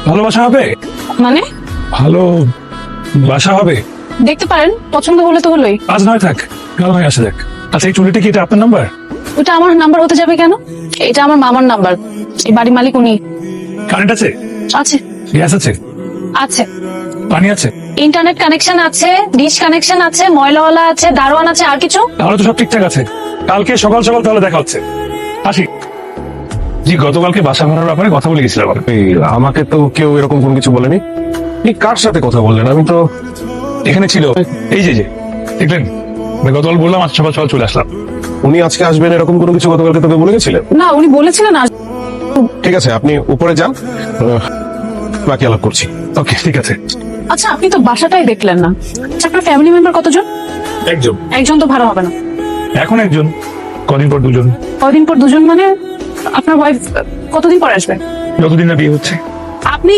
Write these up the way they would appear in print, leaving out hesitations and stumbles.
ভালোবাসা হবে? মানে ভালো বাসা হবে? দেখতে পারেন, পছন্দ হলে তো হলোই। আজ নয় থাক, কাল নয় আসে দেখ। আচ্ছা এই চুলিটা কি এটা আপনার নাম্বার? ওটা আমার নাম্বার হতে যাবে কেন? এটা আমার মামার নাম্বার। এই বাড়ির মালিক উনি। কারেন্ট আছে? আছে। গ্যাস আছে? আছে। পানি আছে? ইন্টারনেট কানেকশন আছে, ডিশ কানেকশন আছে, ময়লাওয়ালা আছে, দারোয়ান আছে, আর কিছু? তাহলে তো সব ঠিকঠাক আছে। কালকে সকাল সকাল তাহলে দেখা হচ্ছে। আসি। জি, গতকালকে বাসা ভাড়ার ব্যাপারে কথা বলে গেছিলাম। আমাকে তো কেউ এরকম কোনো কিছু বলেনি। আপনি কার সাথে কথা বললেন? আমি তো এখানে ছিল, এই যে দেখলেন, আমি গতকাল বললাম আজ সকাল সকাল চলে আসলাম। উনি আজকে আসবেন এরকম কোনো কিছু গতকালকে তোকে বলে গেছিলেন? না, উনি বলেছিলেন ঠিক আছে, আপনি উপরে যান, বাকি আলাপ করছি। ওকে ঠিক আছে। আচ্ছা, আপনি তো বাসাটাই দেখলেন না। আচ্ছা, আপনার ফ্যামিলি মেম্বার কতজন? একজন। একজন তো ভাড়া হবে না। এখন একজন, কদিন পর দুজন। কদিন পর দুজন মানে আপনার ওয়াইফ কতদিন পর আসবে? যতদিন না বিয়ে হচ্ছে। আপনি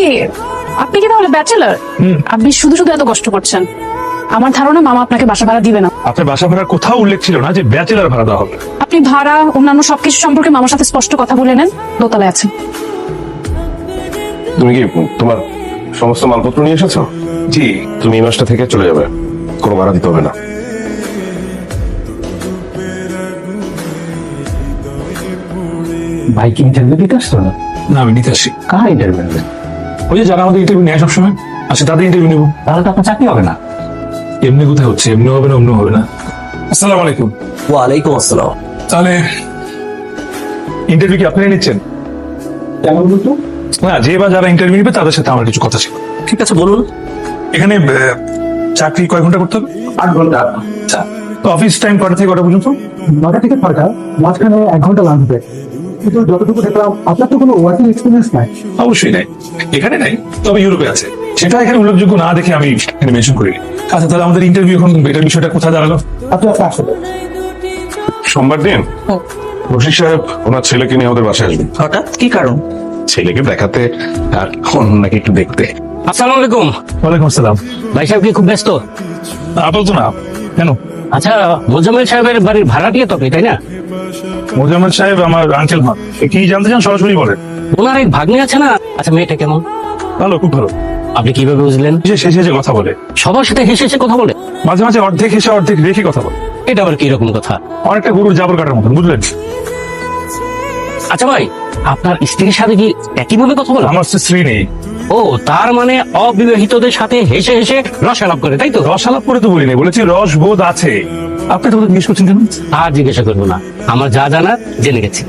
আপনি কি তাহলে ব্যাচেলার? আপনি শুধু শুধু এত কষ্ট করছেন। আমার ধারণা মামা আপনাকে বাসা ভাড়া দিবে না। আপনার বাসা ভাড়ার কোথাও উল্লেখ ছিল না যে ব্যাচেলার ভাড়া দেওয়া হবে। আপনি ভাড়া অন্যান্য সবকিছু সম্পর্কে মামার সাথে স্পষ্ট কথা বলে নেন। দোতলায় আছেন। তুমি কি তোমার সমস্ত মালপত্র নিয়ে এসেছো? জি। তুমি এই মাসটা থেকে চলে যাবে, কোনো ভাড়া দিতে হবে না। ভাই কি ইন্টারভিউ দিতে আসতো না? না, আমি নিতে আসি। কার ইন্টারভিউ নেবেন? ওই যে যারা আমাদের ইন্টারভিউ নেয় সবসময়, আচ্ছা তাদের ইন্টারভিউ নেবো। তাহলে তো আপনার চাকরি হবে না। এমনি কোথায় হচ্ছে, এমনি হবে না অন্য হবে না। আসসালামু আলাইকুম। ওয়ালাইকুম আসসালাম। তাহলে ইন্টারভিউ কি আপনারাই নিচ্ছেন? কেমন বলতো? না, যে বা যারা ইন্টারভিউ নিবে তাদের সাথে আমার কিছু কথা ছিল। ঠিক আছে, বলুন। এখানে চাকরি কয় ঘন্টা করতে হবে? 8 ঘন্টা। আচ্ছা, তো অফিস টাইম কটা থেকে কটা পর্যন্ত? 9টা থেকে 6টা, মাঝখানে 1 ঘন্টা লাঞ্চ ব্রেক। কিন্তু যতটুকু দেখলাম আপনার তো কোনো ওয়ার্কিং এক্সপিরিয়েন্স নাই। অবশ্যই নাই, এখানে নাই, তবে ইউরোপে আছে। সেটা এখানে উল্লেখযোগ্য না দেখে আমি এখানে মেনশন করি। আচ্ছা, তাহলে আমাদের ইন্টারভিউ এখন এটার বিষয়টা কোথায় দাঁড়ালো? আপনি আসলে সোমবার দিন রশিদ সাহেব ওনার ছেলেকে নিয়ে আমাদের বাসায় আসবেন। হঠাৎ কি কারণ? ছেলেকে দেখাতে আর ওনাকে একটু দেখতে। আসসালামু আলাইকুম। ওয়ালাইকুম আসসালাম। ভাই সাহেব কি খুব ব্যস্ত? আপাতত না। কেন? আচ্ছা, মোজাম্মেল সাহেবের বাড়ির ভাড়া দিয়ে তো আপনি, তাই না? মোজাম্মেল সাহেব আমার আঙ্কেল হন। কি জানতে চান সরাসরি বলেন। ওনার এক ভাগ্নে আছে না? আচ্ছা, মেয়েটা কেমন? ভালো, খুব ভালো। আপনি কিভাবে বুঝলেন? যে শেষে যে কথা বলে, সবার সাথে হেসে হেসে কথা বলে? মাঝে মাঝে অর্ধেক হেসে অর্ধেক রেখে কথা বলে। এটা আবার কিরকম কথা? অনেকটা গরুর জাবর কাটার মতন, বুঝলেন? আচ্ছা ভাই, আপনার স্ত্রীর সাথে কি একইভাবে কথা বলে? আমার স্ত্রী নেই। ও, তার মানে অবিবাহিতদের সাথে হেসে হেসে রসালাপ করে, তাই তো? রসালাপ করে তো বলিনি, বলেছি রসবোধ আছে। আপনি তো জিজ্ঞেস করছেন কেন? আর জিজ্ঞাসা করবো না, আমার যা জানার জেনে গেছি।